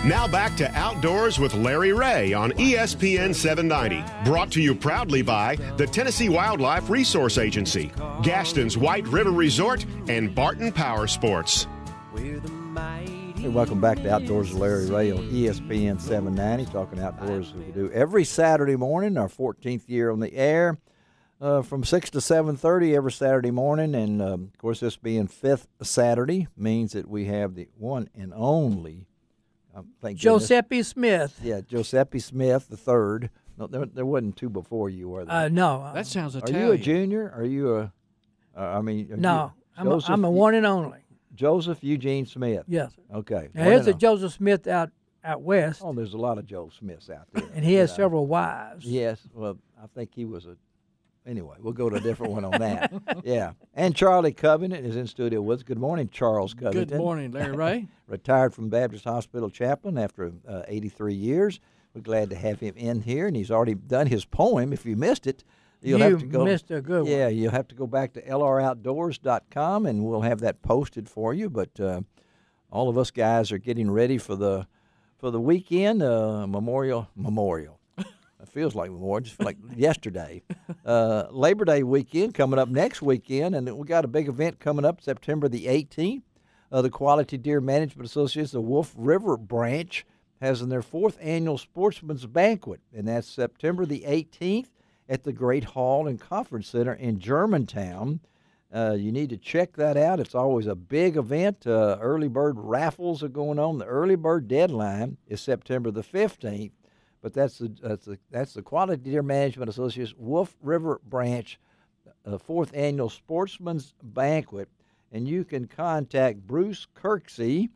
Now back to Outdoors with Larry Ray on ESPN 790. Brought to you proudly by the Tennessee Wildlife Resource Agency, Gaston's White River Resort, and Barton Power Sports. Hey, welcome back to Outdoors with Larry Ray on ESPN 790, talking outdoors as we do every Saturday morning, our 14th year on the air, from 6 to 7:30 every Saturday morning. And, of course, this being fifth Saturday means that we have the one and only Giuseppe Smith. Yeah, Giuseppe Smith the third. No, there wasn't two before you, were there? No. That sounds Italian. Are you a junior? Are you a? No, I'm a one and only. Joseph Eugene Smith. Yes. Okay. Now, there's a Joseph Smith out west. Oh, there's a lot of Joe Smiths out there. And he has several wives. Yes. Well, I think he was Anyway, we'll go to a different one on that. Yeah. And Charlie Covenant is in studio with us. Good morning, Charles Covington. Good morning, Larry Ray. Retired from Baptist Hospital Chaplain after 83 years. We're glad to have him in here, and he's already done his poem. If you missed it, you missed a good one. Yeah, you'll have to go back to lroutdoors.com, and we'll have that posted for you. But all of us guys are getting ready for the weekend, Memorial. It feels like Memorial, just like yesterday. Labor Day weekend coming up next weekend, and we got a big event coming up September the 18th. The Quality Deer Management Association, the Wolf River branch, has in their fourth annual Sportsman's Banquet, and that's September the 18th at the Great Hall and Conference Center in Germantown. You need to check that out. It's always a big event. Early bird raffles are going on. The early bird deadline is September the 15th. But that's the Quality Deer Management Association Wolf River Branch, fourth annual Sportsman's Banquet, and you can contact Bruce Kirksey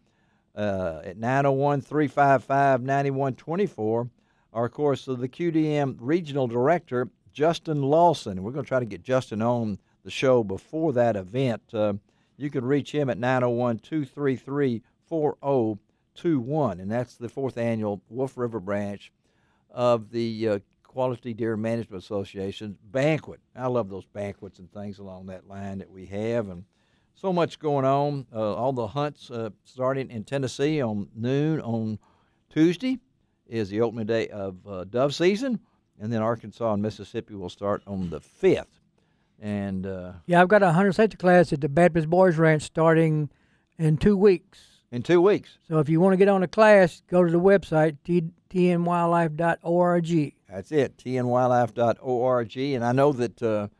at 901-355-9124, or of course the QDM Regional Director Justin Lawson. We're going to try to get Justin on the show before that event. You can reach him at 901-233-4021, and that's the fourth annual Wolf River Branch of the Quality Deer Management Association banquet. I love those banquets and things along that line that we have, and so much going on. All the hunts starting in Tennessee on noon on Tuesday is the opening day of dove season, and then Arkansas and Mississippi will start on the 5th. And I've got a hunter safety class at the Baptist Boys Ranch starting in 2 weeks. In 2 weeks. So if you want to get on the class, go to the website, tnwildlife.org. That's it, tnwildlife.org. And I know that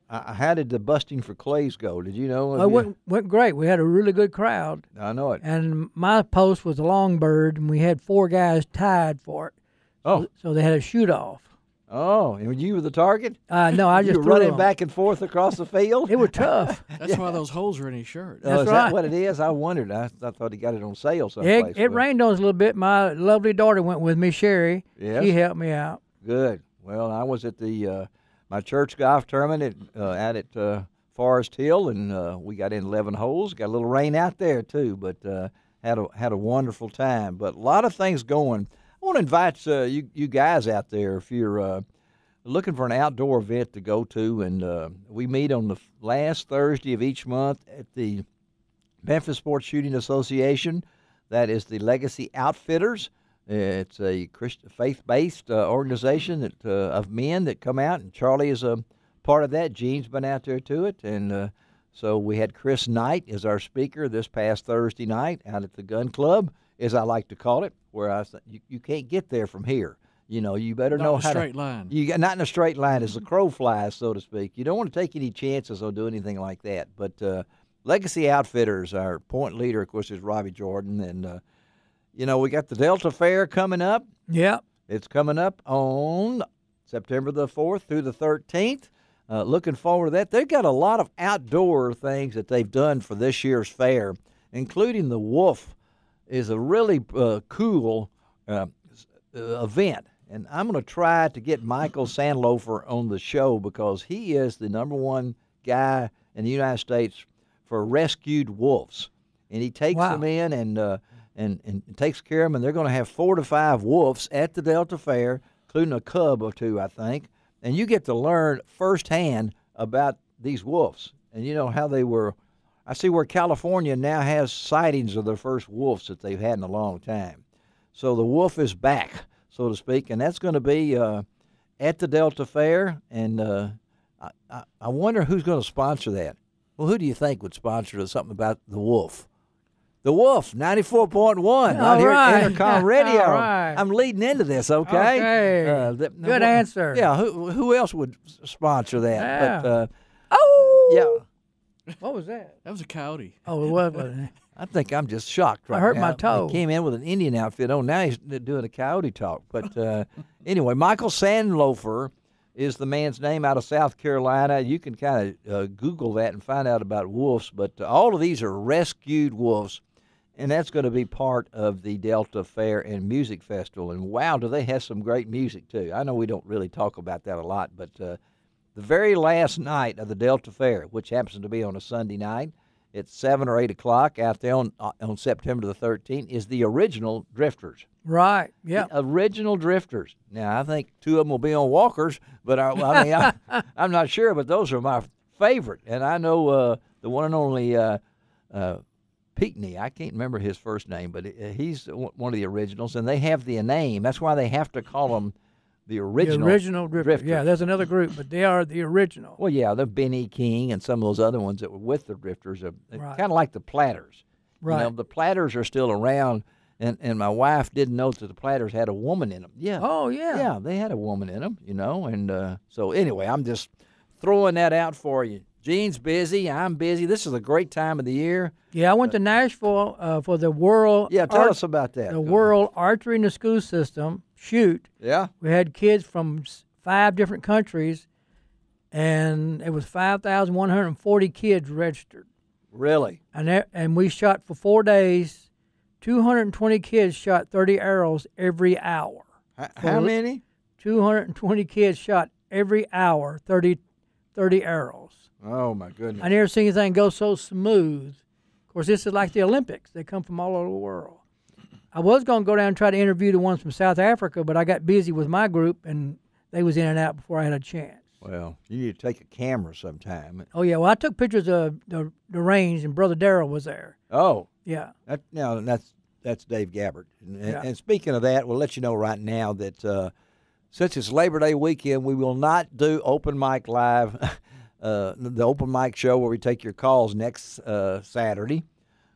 how did the busting for clays go? Did you know? It went great. We had a really good crowd. I know it. And my post was a long bird, and we had 4 guys tied for it. So they had a shoot-off. Oh, and you were the target? No, I just you were running back and forth across the field? It was tough. That's why those holes are in his shirt. That's is right. that what it is? I wondered. I thought he got it on sale someplace. It rained on us a little bit. My lovely daughter went with me, Sherry. Yes. She helped me out. Good. Well, I was at the my church golf tournament out at Forest Hill, and we got in 11 holes. Got a little rain out there too, but had a wonderful time. But a lot of things going. I want to invite you guys out there if you're looking for an outdoor event to go to, and we meet on the last Thursday of each month at the Memphis Sports Shooting Association. That is the Legacy Outfitters. It's a faith-based organization that of men that come out, and Charlie is a part of that. Gene's been out there to it, and so we had Chris Knight as our speaker this past Thursday night out at the Gun Club, as I like to call it, where you can't get there from here. You know, you better know how to. Not in a straight line. Not in a straight line as the crow flies, so to speak. You don't want to take any chances or do anything like that. But Legacy Outfitters, our point leader, of course, is Robbie Jordan. And, we got the Delta Fair coming up. Yeah. It's coming up on September the 4th through the 13th. Looking forward to that. They've got a lot of outdoor things that they've done for this year's fair, including the Wolf is a really cool event. And I'm going to try to get Michael Sandlofer on the show because he is the #1 guy in the United States for rescued wolves. And he takes them in and takes care of them. And they're going to have 4 to 5 wolves at the Delta Fair, including a cub or 2, I think. And you get to learn firsthand about these wolves and how they were. I see where California now has sightings of their first wolves that they've had in a long time. So the wolf is back, so to speak, and that's going to be at the Delta Fair. And I wonder who's going to sponsor that. Well, who do you think would sponsor something about the wolf? The Wolf, 94.1, right here at Intercom Radio. All right. I'm leading into this, okay? Okay. Good answer. Yeah, who else would sponsor that? Yeah. But, Oh! yeah, What was that? That was a coyote. Oh, it was, wasn't it? I think I'm just shocked right now. I hurt my toe. He came in with an Indian outfit on. Now he's doing a coyote talk. But anyway, Michael Sandlofer is the man's name out of South Carolina. You can kind of Google that and find out about wolves. But all of these are rescued wolves. And that's going to be part of the Delta Fair and Music Festival. And wow, do they have some great music, too. I know we don't really talk about that a lot, but the very last night of the Delta Fair, which happens to be on a Sunday night, at 7 or 8 o'clock out there on September the 13th, is the original Drifters. Right, yeah. The original Drifters. Now, I think 2 of them will be on walkers, but I'm not sure, but those are my favorite. And I know the one and only Pinckney, I can't remember his first name, but he's one of the originals, and they have the name. That's why they have to call them the original. The original Drifters. Drifters. Yeah, there's another group, but they are the original. Well, yeah, the Benny King and some of those other ones that were with the Drifters are Right. kind of like the Platters. Right. You know, the Platters are still around, and my wife didn't know that the Platters had a woman in them. Yeah. Oh, yeah. Yeah, they had a woman in them, you know, and so anyway, I'm just throwing that out for you. Gene's busy. I'm busy. This is a great time of the year. Yeah, I went to Nashville for the World. Yeah, tell us about that. The World Archery in the School System shoot. Yeah. We had kids from 5 different countries, and it was 5,140 kids registered. Really? And we shot for 4 days. 220 kids shot 30 arrows every hour. How many? 220 kids shot every hour, 30 arrows. Oh, my goodness. I never seen anything go so smooth. Of course, this is like the Olympics. They come from all over the world. I was going to go down and try to interview the ones from South Africa, but I got busy with my group, and they was in and out before I had a chance. Well, you need to take a camera sometime. Oh, yeah. Well, I took pictures of the range, and Brother Darrell was there. Oh. Yeah. That's Dave Gabbard. Yeah. And speaking of that, we'll let you know right now that since it's Labor Day weekend, we will not do Open Mic Live, the Open Mic show where we take your calls next Saturday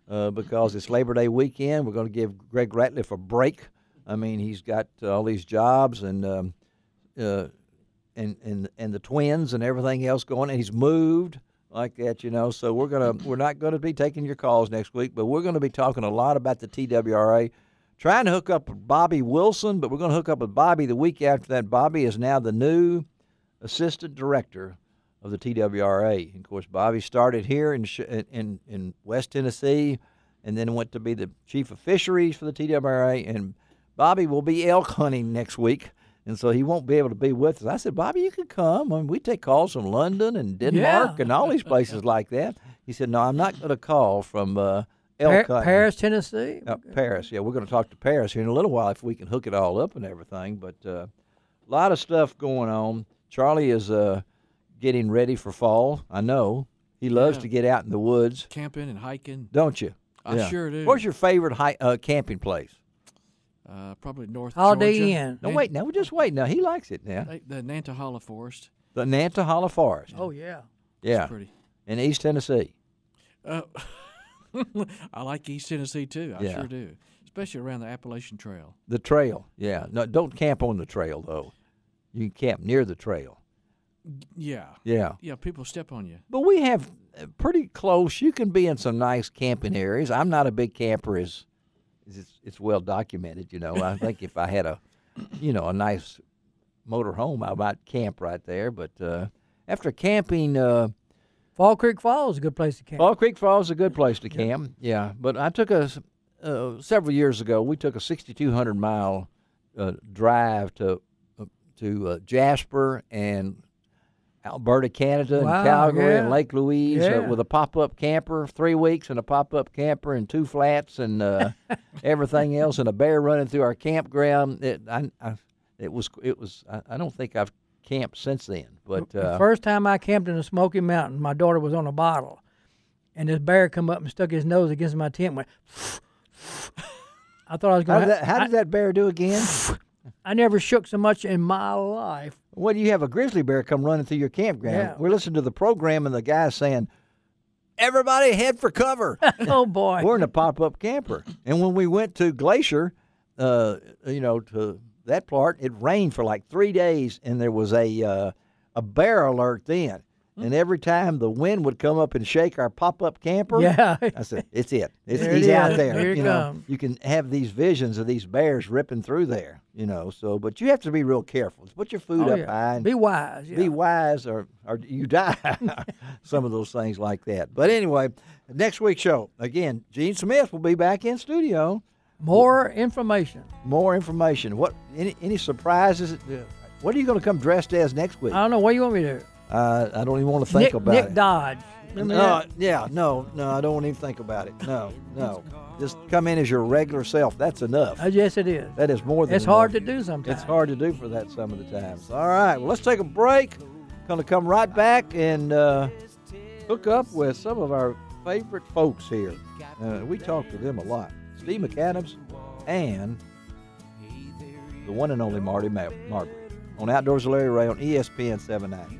because it's Labor Day weekend. We're going to give Greg Ratliff a break. I mean, he's got all these jobs and the twins and everything else going, and he's moved like that, you know. So we're not gonna be taking your calls next week, but we're gonna be talking a lot about the TWRA. Trying to hook up with Bobby Wilson, but we're going to hook up with Bobby the week after that. Bobby is now the new assistant director of the TWRA. And of course, Bobby started here in West Tennessee, and then went to be the chief of fisheries for the TWRA. And Bobby will be elk hunting next week, and so he won't be able to be with us. I said, Bobby, you can come. I mean, we take calls from London and Denmark and all these places like that. He said, no, I'm not going to call from elk hunting. Paris, Tennessee? Paris, yeah. We're going to talk to Paris here in a little while if we can hook it all up and everything. But a lot of stuff going on. Charlie is getting ready for fall. I know. He loves to get out in the woods. Camping and hiking. Don't you? I sure do. Where's your favorite camping place? Probably North Holiday Georgia. Inn. No, wait. Now, just wait. Now, he likes it now. The Nantahala Forest. The Nantahala Forest. Oh, yeah. Yeah. It's pretty. In East Tennessee. I like East Tennessee, too. I Yeah. sure do. Especially around the Appalachian Trail. The trail. Yeah. No, don't camp on the trail, though. You can camp near the trail. Yeah. Yeah. Yeah, people step on you. But we have pretty close. You can be in some nice camping areas. I'm not a big camper, as it's well documented. You know, I think if I had a nice motor home, I might camp right there. But after camping, Fall Creek Falls is a good place to camp. Fall Creek Falls is a good place to camp. Yeah. But I took several years ago. We took a 6,200 mile drive to Jasper and Alberta, Canada, Wow, and Calgary, yeah. and Lake Louise Yeah. with a pop-up camper, 3 weeks, and a pop-up camper and 2 flats and everything else, and a bear running through our campground. I don't think I've camped since then. But The first time I camped in the Smoky Mountain, my daughter was on a bottle, and this bear come up and stuck his nose against my tent and went, I thought I was going to. How did that bear do again? I never shook so much in my life. Well, you have a grizzly bear come running through your campground. Yeah. We're listening to the program, and the guy's saying, "Everybody head for cover." Oh boy. We're in a pop-up camper, and when we went to Glacier, to that part, it rained for like 3 days, and there was a bear alert then. And every time the wind would come up and shake our pop-up camper, Yeah. I said, "It's it. There He's it out is. there." Here it You know, comes. you can have these visions of these bears ripping through there. So, but you have to be real careful. Put your food Oh, up yeah. high. And Be wise. Yeah. be wise, or you die. Some of those things like that. But anyway, next week's show again. Gene Smith will be back in studio. More information. More information. What? Any surprises? What are you going to come dressed as next week? I don't know. What do you want me to do? I don't even want to think Nick, about Nick it. Dodge. Remember that? No, I don't want to even think about it. No. Just come in as your regular self. That's enough. Yes, it is. That is more than It's hard to enough. do sometimes. It's hard to do for that some of the times. All right, well, let's take a break. Going to come right back and hook up with some of our favorite folks here. We talk to them a lot. Steve McAdams and the one and only Marty Margaret on Outdoors with Larry Ray on ESPN 790.